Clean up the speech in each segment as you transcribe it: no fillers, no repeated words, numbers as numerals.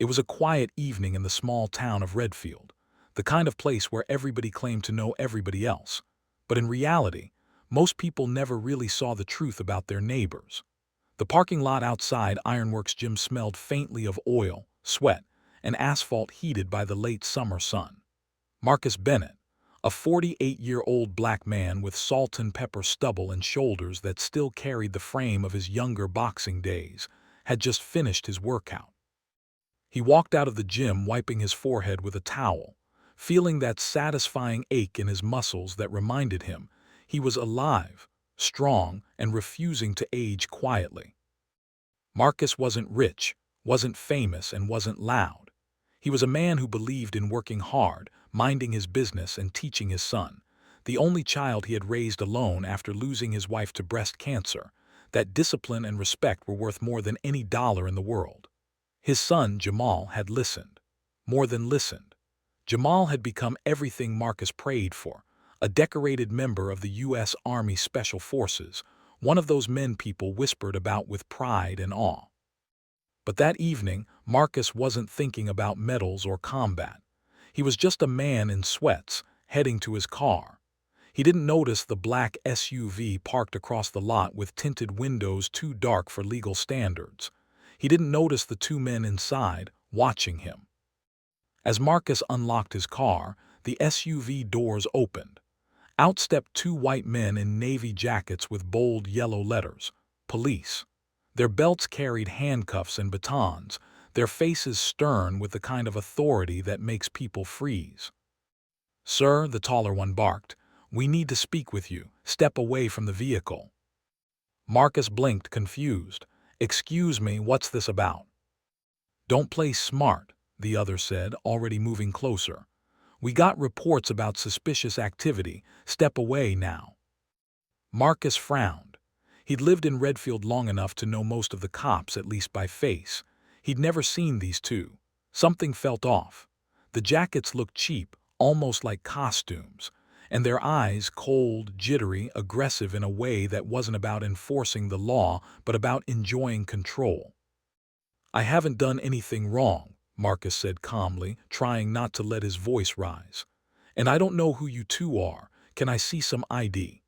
It was a quiet evening in the small town of Redfield, the kind of place where everybody claimed to know everybody else. But in reality, most people never really saw the truth about their neighbors. The parking lot outside Ironworks Gym smelled faintly of oil, sweat, and asphalt heated by the late summer sun. Marcus Bennett, a 48-year-old black man with salt and pepper stubble and shoulders that still carried the frame of his younger boxing days, had just finished his workout. He walked out of the gym wiping his forehead with a towel, feeling that satisfying ache in his muscles that reminded him he was alive, strong, and refusing to age quietly. Marcus wasn't rich, wasn't famous, and wasn't loud. He was a man who believed in working hard, minding his business, and teaching his son, the only child he had raised alone after losing his wife to breast cancer, that discipline and respect were worth more than any dollar in the world. His son, Jamal, had listened. More than listened. Jamal had become everything Marcus prayed for, a decorated member of the U.S. Army Special Forces, one of those men people whispered about with pride and awe. But that evening, Marcus wasn't thinking about medals or combat. He was just a man in sweats, heading to his car. He didn't notice the black SUV parked across the lot with tinted windows too dark for legal standards. He didn't notice the two men inside, watching him. As Marcus unlocked his car, the SUV doors opened. Out stepped two white men in navy jackets with bold yellow letters, police. Their belts carried handcuffs and batons, their faces stern with the kind of authority that makes people freeze. "Sir," the taller one barked, "we need to speak with you. Step away from the vehicle." Marcus blinked, confused. "Excuse me, what's this about?" "Don't play smart," the other said, already moving closer. "We got reports about suspicious activity. Step away now." Marcus frowned. He'd lived in Redfield long enough to know most of the cops, at least by face. He'd never seen these two. Something felt off. The jackets looked cheap, almost like costumes, and their eyes cold, jittery, aggressive in a way that wasn't about enforcing the law, but about enjoying control. "I haven't done anything wrong," Marcus said calmly, trying not to let his voice rise. "And I don't know who you two are. Can I see some ID?"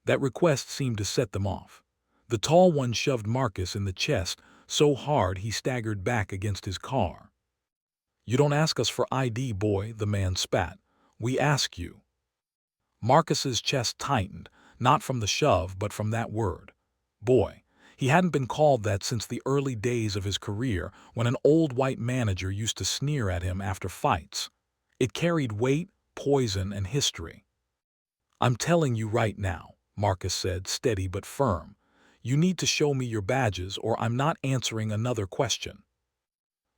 That request seemed to set them off. The tall one shoved Marcus in the chest so hard he staggered back against his car. "You don't ask us for ID, boy," the man spat. "We ask you." Marcus's chest tightened, not from the shove but from that word. Boy. He hadn't been called that since the early days of his career, when an old white manager used to sneer at him after fights. It carried weight, poison, and history. "I'm telling you right now," Marcus said, steady but firm. "You need to show me your badges or I'm not answering another question."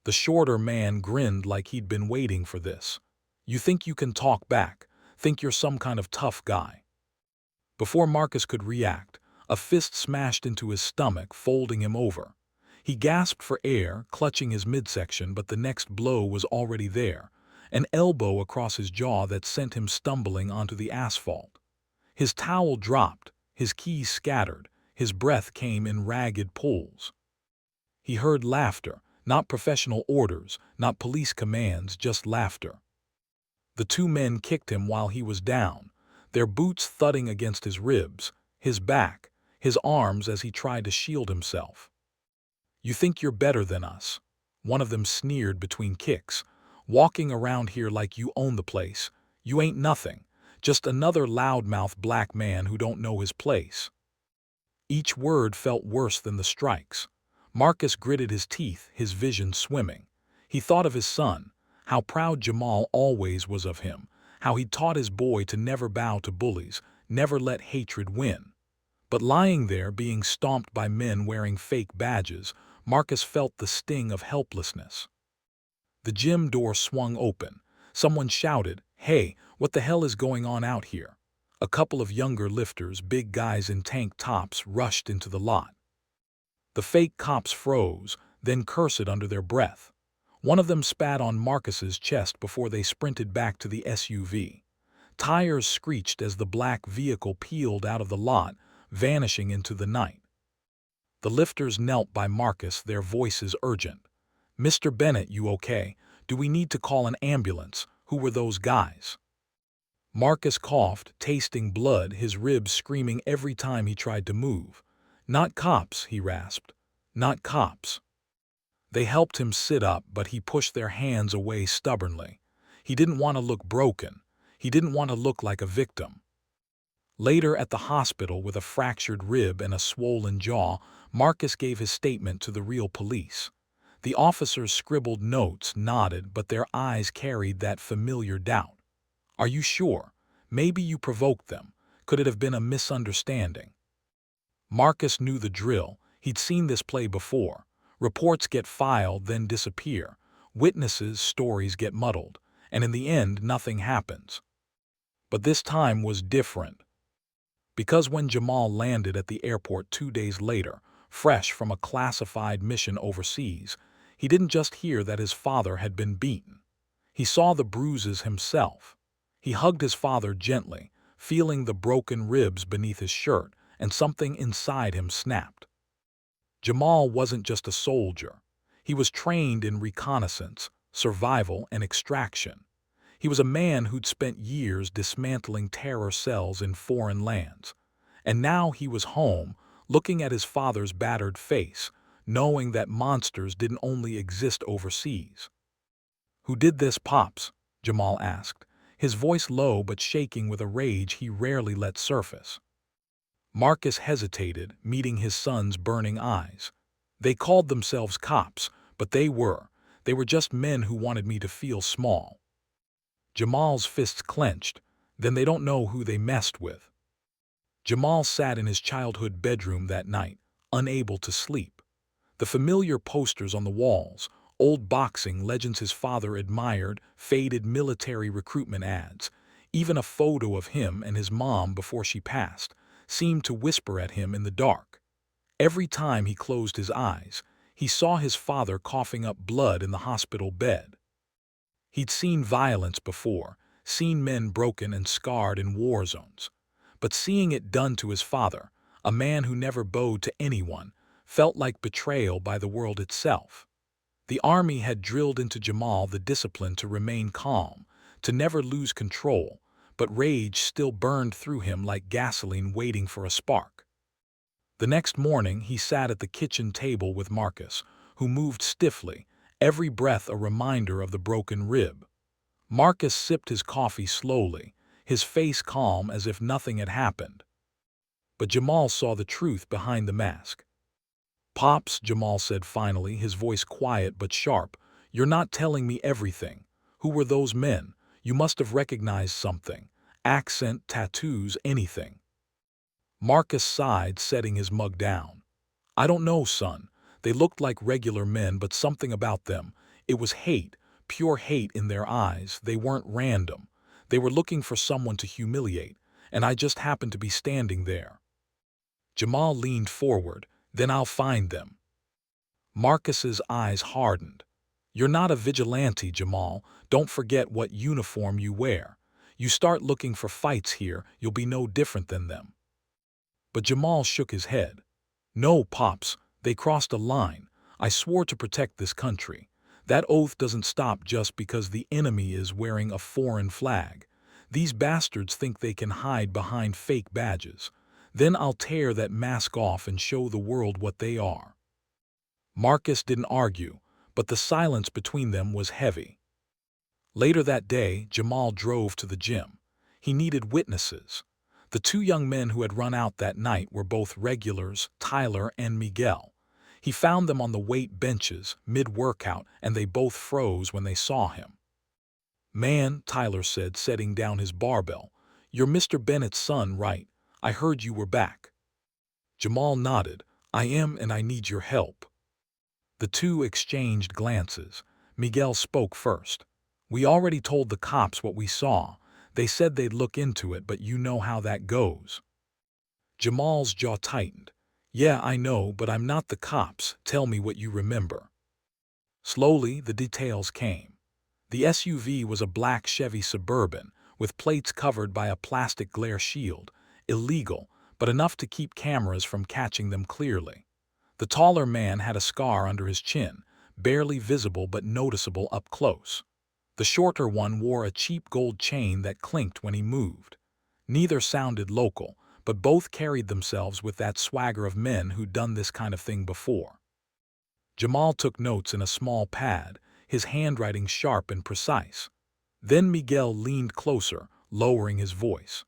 The shorter man grinned like he'd been waiting for this. "You think you can talk back? Think you're some kind of tough guy?" Before Marcus could react, a fist smashed into his stomach, folding him over. He gasped for air, clutching his midsection, but the next blow was already there, an elbow across his jaw that sent him stumbling onto the asphalt. His towel dropped, his keys scattered, his breath came in ragged pulls. He heard laughter, not professional orders, not police commands, just laughter. The two men kicked him while he was down, their boots thudding against his ribs, his back, his arms as he tried to shield himself. "You think you're better than us," one of them sneered between kicks. "Walking around here like you own the place. You ain't nothing, just another loudmouth black man who don't know his place." Each word felt worse than the strikes. Marcus gritted his teeth, his vision swimming. He thought of his son, how proud Jamal always was of him, how he'd taught his boy to never bow to bullies, never let hatred win. But lying there, being stomped by men wearing fake badges, Marcus felt the sting of helplessness. The gym door swung open. Someone shouted, "Hey, what the hell is going on out here?" A couple of younger lifters, big guys in tank tops, rushed into the lot. The fake cops froze, then cursed under their breath. One of them spat on Marcus's chest before they sprinted back to the SUV. Tires screeched as the black vehicle peeled out of the lot, vanishing into the night. The lifters knelt by Marcus, their voices urgent. "Mr. Bennett, you okay? Do we need to call an ambulance? Who were those guys?" Marcus coughed, tasting blood, his ribs screaming every time he tried to move. "Not cops," he rasped. "Not cops." They helped him sit up, but he pushed their hands away stubbornly. He didn't want to look broken. He didn't want to look like a victim. Later at the hospital with a fractured rib and a swollen jaw, Marcus gave his statement to the real police. The officers scribbled notes, nodded, but their eyes carried that familiar doubt. "Are you sure? Maybe you provoked them. Could it have been a misunderstanding?" Marcus knew the drill. He'd seen this play before. Reports get filed, then disappear. Witnesses' stories get muddled, and in the end, nothing happens. But this time was different. Because when Jamal landed at the airport 2 days later, fresh from a classified mission overseas, he didn't just hear that his father had been beaten. He saw the bruises himself. He hugged his father gently, feeling the broken ribs beneath his shirt, and something inside him snapped. Jamal wasn't just a soldier. He was trained in reconnaissance, survival, and extraction. He was a man who'd spent years dismantling terror cells in foreign lands. And now he was home, looking at his father's battered face, knowing that monsters didn't only exist overseas. "Who did this, Pops?" Jamal asked, his voice low but shaking with a rage he rarely let surface. Marcus hesitated, meeting his son's burning eyes. "They called themselves cops, but they were just men who wanted me to feel small." Jamal's fists clenched. "Then they don't know who they messed with." Jamal sat in his childhood bedroom that night, unable to sleep. The familiar posters on the walls, old boxing legends his father admired, faded military recruitment ads, even a photo of him and his mom before she passed, seemed to whisper at him in the dark. Every time he closed his eyes, he saw his father coughing up blood in the hospital bed. He'd seen violence before, seen men broken and scarred in war zones. But seeing it done to his father, a man who never bowed to anyone, felt like betrayal by the world itself. The army had drilled into Jamal the discipline to remain calm, to never lose control, but rage still burned through him like gasoline waiting for a spark. The next morning he sat at the kitchen table with Marcus, who moved stiffly, every breath a reminder of the broken rib. Marcus sipped his coffee slowly, his face calm as if nothing had happened. But Jamal saw the truth behind the mask. "Pops," Jamal said finally, his voice quiet but sharp, "you're not telling me everything. Who were those men? You must have recognized something. Accent, tattoos, anything." Marcus sighed, setting his mug down. "I don't know, son. They looked like regular men, but something about them. It was hate, pure hate in their eyes. They weren't random. They were looking for someone to humiliate, and I just happened to be standing there." Jamal leaned forward. "Then I'll find them." Marcus's eyes hardened. "You're not a vigilante, Jamal. Don't forget what uniform you wear. You start looking for fights here, you'll be no different than them." But Jamal shook his head. "No, Pops, they crossed a line. I swore to protect this country. That oath doesn't stop just because the enemy is wearing a foreign flag. These bastards think they can hide behind fake badges. Then I'll tear that mask off and show the world what they are." Marcus didn't argue, but the silence between them was heavy. Later that day, Jamal drove to the gym. He needed witnesses. The two young men who had run out that night were both regulars, Tyler and Miguel. He found them on the weight benches, mid-workout, and they both froze when they saw him. "Man," Tyler said, setting down his barbell, "you're Mr. Bennett's son, right? I heard you were back." Jamal nodded. "I am, and I need your help." The two exchanged glances. Miguel spoke first. "We already told the cops what we saw. They said they'd look into it, but you know how that goes." Jamal's jaw tightened. "Yeah, I know, but I'm not the cops. Tell me what you remember." Slowly, the details came. The SUV was a black Chevy Suburban, with plates covered by a plastic glare shield. Illegal, but enough to keep cameras from catching them clearly. The taller man had a scar under his chin, barely visible but noticeable up close. The shorter one wore a cheap gold chain that clinked when he moved. Neither sounded local, but both carried themselves with that swagger of men who'd done this kind of thing before. Jamal took notes in a small pad, his handwriting sharp and precise. Then Miguel leaned closer, lowering his voice.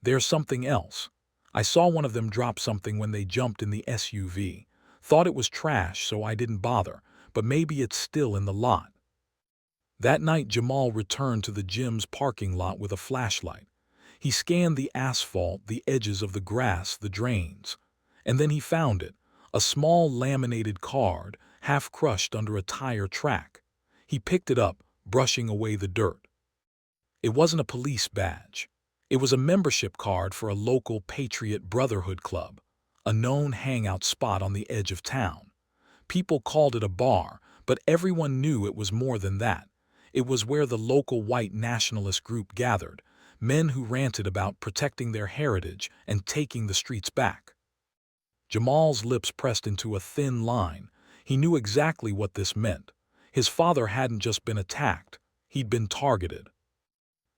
"There's something else. I saw one of them drop something when they jumped in the SUV. Thought it was trash, so I didn't bother, but maybe it's still in the lot." That night, Jamal returned to the gym's parking lot with a flashlight. He scanned the asphalt, the edges of the grass, the drains. And then he found it, a small laminated card, half crushed under a tire track. He picked it up, brushing away the dirt. It wasn't a police badge. It was a membership card for a local Patriot Brotherhood club, a known hangout spot on the edge of town. People called it a bar, but everyone knew it was more than that. It was where the local white nationalist group gathered, men who ranted about protecting their heritage and taking the streets back. Jamal's lips pressed into a thin line. He knew exactly what this meant. His father hadn't just been attacked, he'd been targeted.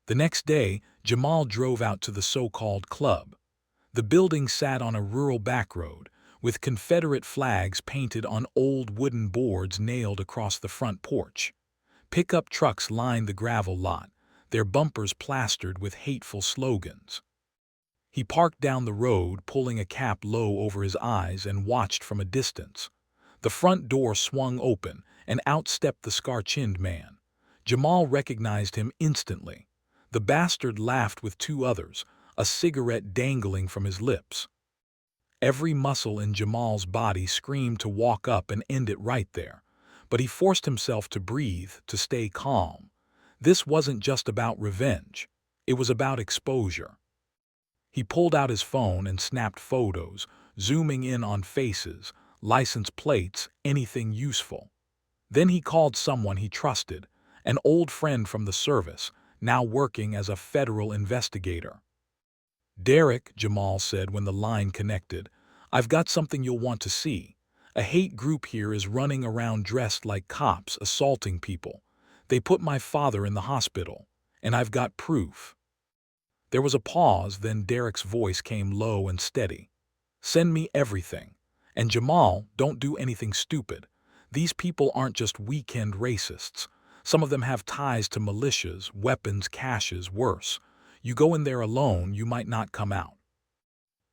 The next day, Jamal drove out to the so-called club. The building sat on a rural back road, with Confederate flags painted on old wooden boards nailed across the front porch. Pickup trucks lined the gravel lot, their bumpers plastered with hateful slogans. He parked down the road, pulling a cap low over his eyes, and watched from a distance. The front door swung open, and out stepped the scar-chinned man. Jamal recognized him instantly. The bastard laughed with two others, a cigarette dangling from his lips. Every muscle in Jamal's body screamed to walk up and end it right there, but he forced himself to breathe, to stay calm. This wasn't just about revenge. It was about exposure. He pulled out his phone and snapped photos, zooming in on faces, license plates, anything useful. Then he called someone he trusted, an old friend from the service, now working as a federal investigator. "Derek," Jamal said when the line connected, "I've got something you'll want to see. A hate group here is running around dressed like cops, assaulting people. They put my father in the hospital, and I've got proof." There was a pause, then Derek's voice came low and steady. "Send me everything. And Jamal, don't do anything stupid. These people aren't just weekend racists. Some of them have ties to militias, weapons, caches, worse. You go in there alone, you might not come out."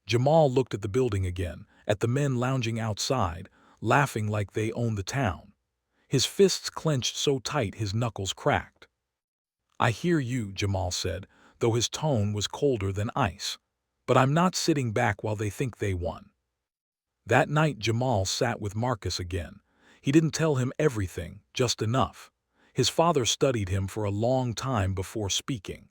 Jamal looked at the building again, at the men lounging outside, laughing like they owned the town. His fists clenched so tight his knuckles cracked. "I hear you," Jamal said, though his tone was colder than ice. "But I'm not sitting back while they think they won." That night Jamal sat with Marcus again. He didn't tell him everything, just enough. His father studied him for a long time before speaking.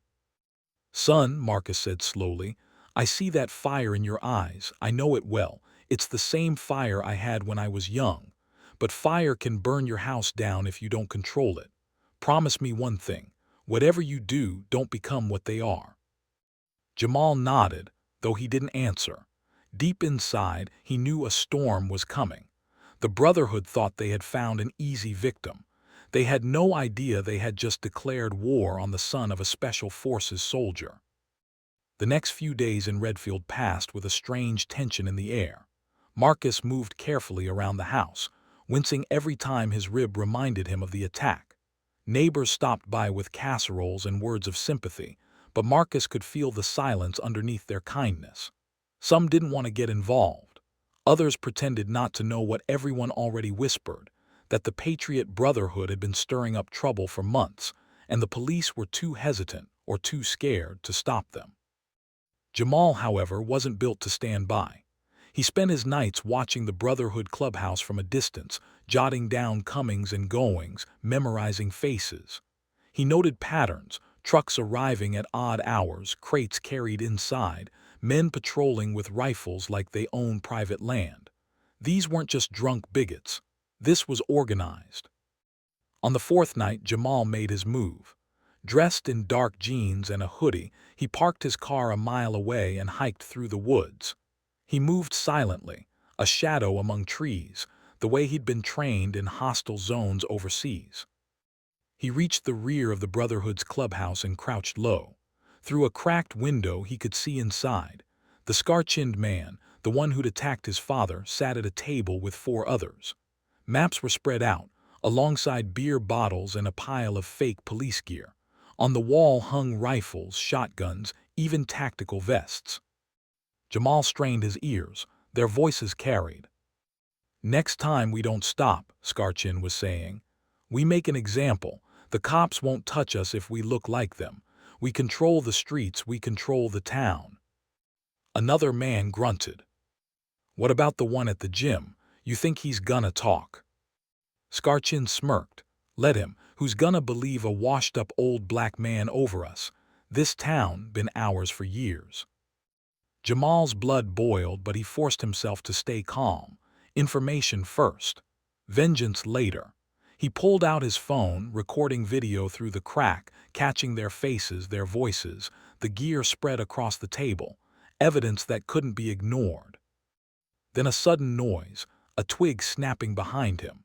"Son," Marcus said slowly, "I see that fire in your eyes. I know it well. It's the same fire I had when I was young. But fire can burn your house down if you don't control it. Promise me one thing. Whatever you do, don't become what they are." Jamal nodded, though he didn't answer. Deep inside, he knew a storm was coming. The Brotherhood thought they had found an easy victim. They had no idea they had just declared war on the son of a Special Forces soldier. The next few days in Redfield passed with a strange tension in the air. Marcus moved carefully around the house, wincing every time his rib reminded him of the attack. Neighbors stopped by with casseroles and words of sympathy, but Marcus could feel the silence underneath their kindness. Some didn't want to get involved. Others pretended not to know what everyone already whispered, that the Patriot Brotherhood had been stirring up trouble for months, and the police were too hesitant or too scared to stop them. Jamal, however, wasn't built to stand by. He spent his nights watching the Brotherhood clubhouse from a distance, jotting down comings and goings, memorizing faces. He noted patterns, trucks arriving at odd hours, crates carried inside, men patrolling with rifles like they owned private land. These weren't just drunk bigots. This was organized. On the fourth night, Jamal made his move. Dressed in dark jeans and a hoodie, he parked his car a mile away and hiked through the woods. He moved silently, a shadow among trees, the way he'd been trained in hostile zones overseas. He reached the rear of the Brotherhood's clubhouse and crouched low. Through a cracked window he could see inside. The scar-chinned man, the one who'd attacked his father, sat at a table with 4 others. Maps were spread out, alongside beer bottles and a pile of fake police gear. On the wall hung rifles, shotguns, even tactical vests. Jamal strained his ears. Their voices carried. "Next time we don't stop," Scarchin was saying. "We make an example. The cops won't touch us if we look like them. We control the streets, we control the town." Another man grunted. "What about the one at the gym? You think he's gonna talk?" Scarchin smirked. "Let him. Who's gonna believe a washed-up old black man over us? This town been ours for years." Jamal's blood boiled, but he forced himself to stay calm. Information first. Vengeance later. He pulled out his phone, recording video through the crack, catching their faces, their voices, the gear spread across the table, evidence that couldn't be ignored. Then a sudden noise, a twig snapping behind him.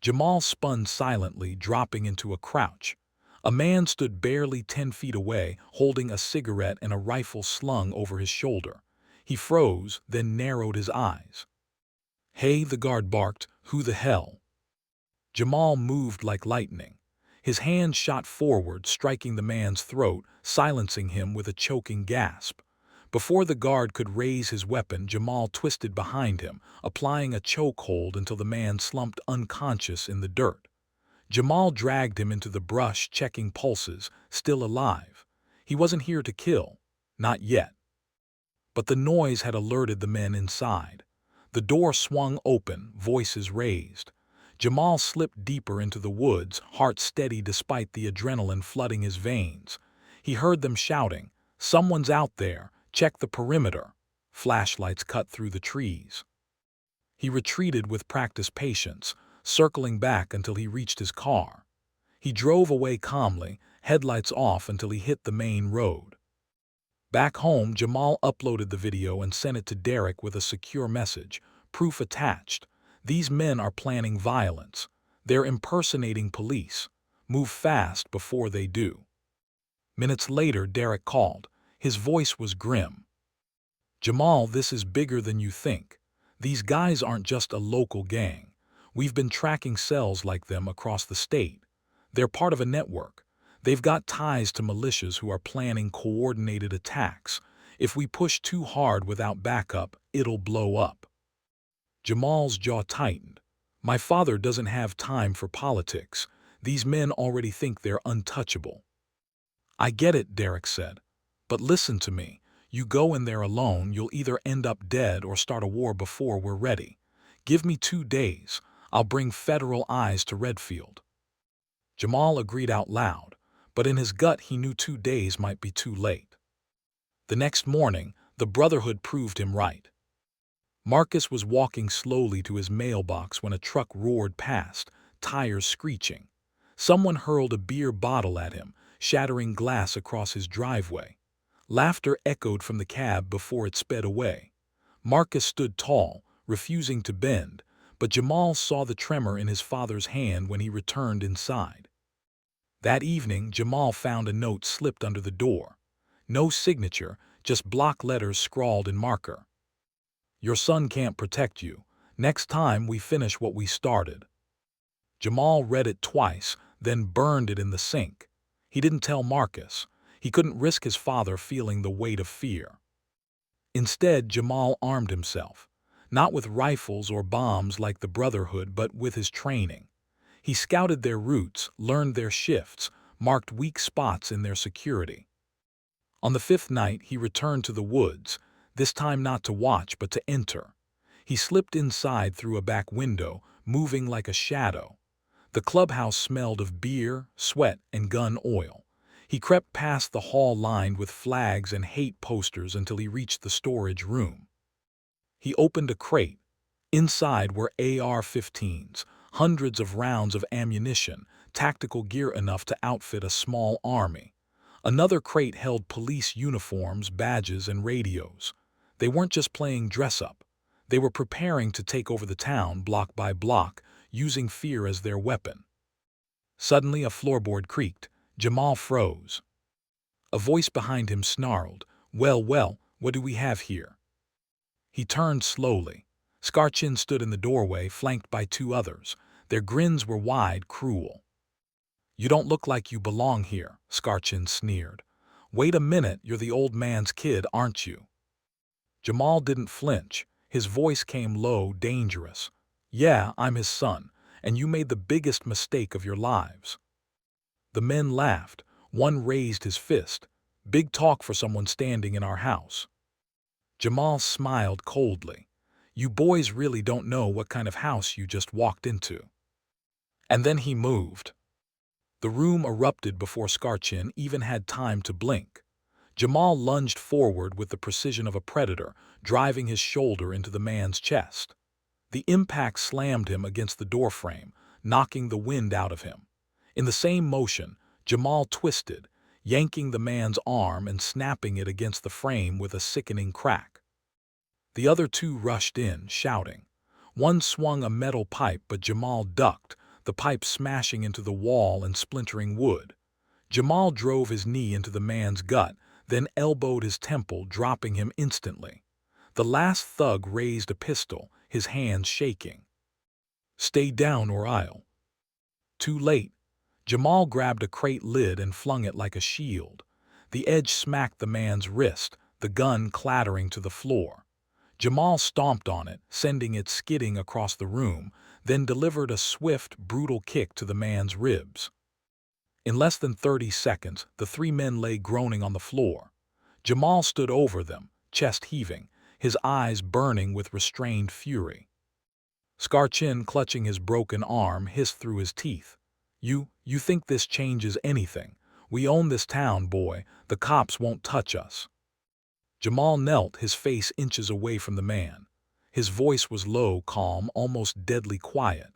Jamal spun silently, dropping into a crouch. A man stood barely 10 feet away, holding a cigarette and a rifle slung over his shoulder. He froze, then narrowed his eyes. "Hey," the guard barked, "who the hell?" Jamal moved like lightning. His hand shot forward, striking the man's throat, silencing him with a choking gasp. Before the guard could raise his weapon, Jamal twisted behind him, applying a chokehold until the man slumped unconscious in the dirt. Jamal dragged him into the brush, checking pulses, still alive. He wasn't here to kill. Not yet. But the noise had alerted the men inside. The door swung open, voices raised. Jamal slipped deeper into the woods, heart steady despite the adrenaline flooding his veins. He heard them shouting, "Someone's out there! Check the perimeter!" Flashlights cut through the trees. He retreated with practiced patience, circling back until he reached his car. He drove away calmly, headlights off until he hit the main road. Back home, Jamal uploaded the video and sent it to Derek with a secure message, proof attached. "These men are planning violence. They're impersonating police. Move fast before they do." Minutes later, Derek called. His voice was grim. "Jamal, this is bigger than you think. These guys aren't just a local gang. We've been tracking cells like them across the state. They're part of a network. They've got ties to militias who are planning coordinated attacks. If we push too hard without backup, it'll blow up." Jamal's jaw tightened. "My father doesn't have time for politics. These men already think they're untouchable." "I get it," Derek said. "But listen to me. You go in there alone, you'll either end up dead or start a war before we're ready. Give me 2 days. I'll bring federal eyes to Redfield." Jamal agreed out loud, but in his gut he knew 2 days might be too late. The next morning, the Brotherhood proved him right. Marcus was walking slowly to his mailbox when a truck roared past, tires screeching. Someone hurled a beer bottle at him, shattering glass across his driveway. Laughter echoed from the cab before it sped away. Marcus stood tall, refusing to bend, but Jamal saw the tremor in his father's hand when he returned inside. That evening, Jamal found a note slipped under the door. No signature, just block letters scrawled in marker. "Your son can't protect you. Next time we finish what we started." Jamal read it twice, then burned it in the sink. He didn't tell Marcus. He couldn't risk his father feeling the weight of fear. Instead, Jamal armed himself, not with rifles or bombs like the Brotherhood, but with his training. He scouted their routes, learned their shifts, marked weak spots in their security. On the 5th night, he returned to the woods, this time not to watch but to enter. He slipped inside through a back window, moving like a shadow. The clubhouse smelled of beer, sweat, and gun oil. He crept past the hall lined with flags and hate posters until he reached the storage room. He opened a crate. Inside were AR-15s, hundreds of rounds of ammunition, tactical gear enough to outfit a small army. Another crate held police uniforms, badges, and radios. They weren't just playing dress-up. They were preparing to take over the town block by block, using fear as their weapon. Suddenly a floorboard creaked. Jamal froze. A voice behind him snarled, "Well, well, what do we have here?" He turned slowly. Scarchin stood in the doorway, flanked by two others. Their grins were wide, cruel. "You don't look like you belong here," Scarchin sneered. "Wait a minute, you're the old man's kid, aren't you?" Jamal didn't flinch. His voice came low, dangerous. "Yeah, I'm his son, and you made the biggest mistake of your lives." The men laughed. One raised his fist. "Big talk for someone standing in our house." Jamal smiled coldly. "You boys really don't know what kind of house you just walked into." And then he moved. The room erupted before Scarchin even had time to blink. Jamal lunged forward with the precision of a predator, driving his shoulder into the man's chest. The impact slammed him against the doorframe, knocking the wind out of him. In the same motion, Jamal twisted, yanking the man's arm and snapping it against the frame with a sickening crack. The other two rushed in, shouting. One swung a metal pipe, but Jamal ducked, the pipe smashing into the wall and splintering wood. Jamal drove his knee into the man's gut, then elbowed his temple, dropping him instantly. The last thug raised a pistol, his hands shaking. "Stay down or I'll—" Too late. Jamal grabbed a crate lid and flung it like a shield. The edge smacked the man's wrist, the gun clattering to the floor. Jamal stomped on it, sending it skidding across the room, then delivered a swift, brutal kick to the man's ribs. In less than 30 seconds, the three men lay groaning on the floor. Jamal stood over them, chest heaving, his eyes burning with restrained fury. Scarchin, clutching his broken arm, hissed through his teeth. You think this changes anything? We own this town, boy. The cops won't touch us." Jamal knelt, his face inches away from the man. His voice was low, calm, almost deadly quiet.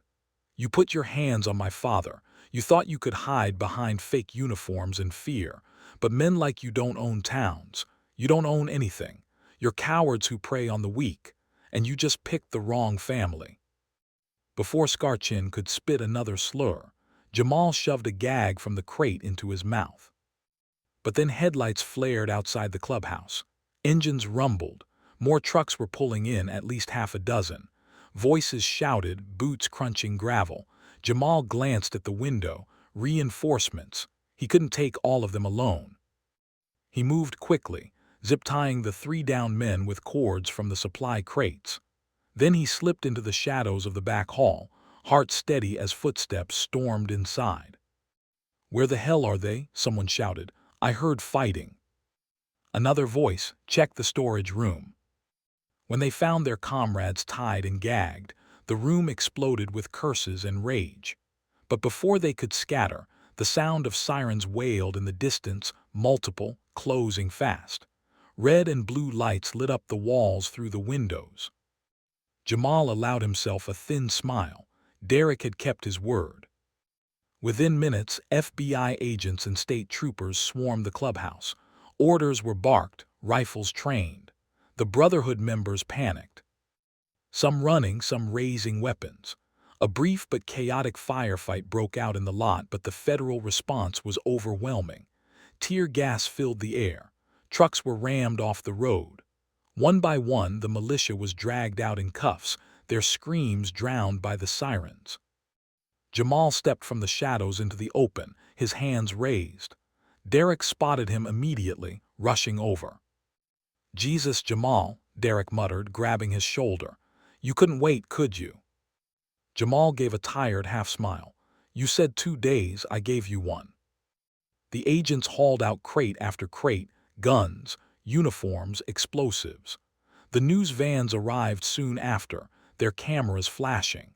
"You put your hands on my father. You thought you could hide behind fake uniforms and fear. But men like you don't own towns. You don't own anything. You're cowards who prey on the weak. And you just picked the wrong family." Before Scarchin could spit another slur, Jamal shoved a gag from the crate into his mouth. But then headlights flared outside the clubhouse. Engines rumbled. More trucks were pulling in, at least half a dozen. Voices shouted, boots crunching gravel. Jamal glanced at the window. Reinforcements. He couldn't take all of them alone. He moved quickly, zip-tying the three downed men with cords from the supply crates. Then he slipped into the shadows of the back hall, heart steady as footsteps stormed inside. "Where the hell are they?" someone shouted. "I heard fighting." Another voice, "Check the storage room." When they found their comrades tied and gagged, the room exploded with curses and rage. But before they could scatter, the sound of sirens wailed in the distance, multiple, closing fast. Red and blue lights lit up the walls through the windows. Jamal allowed himself a thin smile. Derek had kept his word. Within minutes, FBI agents and state troopers swarmed the clubhouse. Orders were barked, rifles trained. The Brotherhood members panicked. Some running, some raising weapons. A brief but chaotic firefight broke out in the lot, but the federal response was overwhelming. Tear gas filled the air. Trucks were rammed off the road. One by one, the militia was dragged out in cuffs, their screams drowned by the sirens. Jamal stepped from the shadows into the open, his hands raised. Derek spotted him immediately, rushing over. "Jesus, Jamal," Derek muttered, grabbing his shoulder. "You couldn't wait, could you?" Jamal gave a tired half-smile. "You said 2 days, I gave you one." The agents hauled out crate after crate, guns, uniforms, explosives. The news vans arrived soon after, their cameras flashing.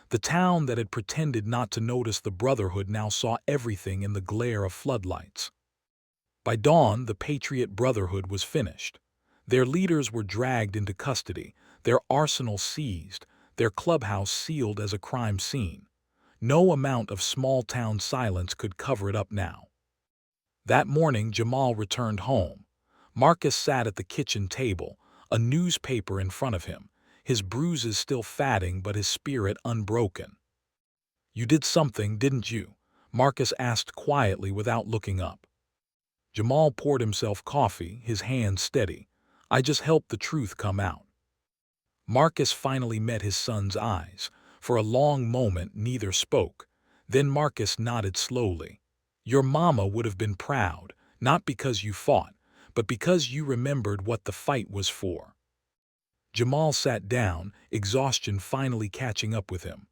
The town that had pretended not to notice the Brotherhood now saw everything in the glare of floodlights. By dawn, the Patriot Brotherhood was finished. Their leaders were dragged into custody, their arsenal seized, their clubhouse sealed as a crime scene. No amount of small-town silence could cover it up now. That morning, Jamal returned home. Marcus sat at the kitchen table, a newspaper in front of him. his bruises still fatting but his spirit unbroken. "You did something, didn't you?" Marcus asked quietly without looking up. Jamal poured himself coffee, his hands steady. "I just helped the truth come out." Marcus finally met his son's eyes. For a long moment neither spoke. Then Marcus nodded slowly. "Your mama would have been proud, not because you fought, but because you remembered what the fight was for." Jamal sat down, exhaustion finally catching up with him.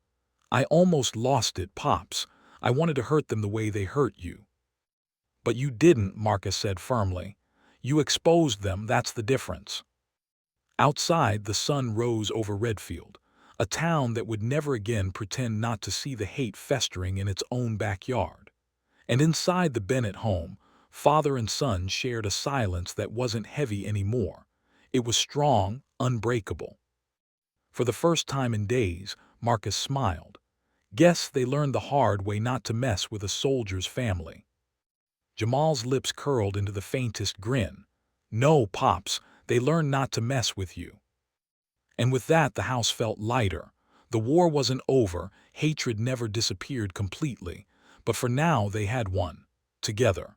"I almost lost it, Pops. I wanted to hurt them the way they hurt you." "But you didn't," Marcus said firmly. "You exposed them, that's the difference." Outside, the sun rose over Redfield, a town that would never again pretend not to see the hate festering in its own backyard. And inside the Bennett home, father and son shared a silence that wasn't heavy anymore. It was strong, unbreakable. For the first time in days, Marcus smiled. "Guess they learned the hard way not to mess with a soldier's family." Jamal's lips curled into the faintest grin. "No, Pops, they learned not to mess with you." And with that, the house felt lighter. The war wasn't over, hatred never disappeared completely, but for now they had one, together.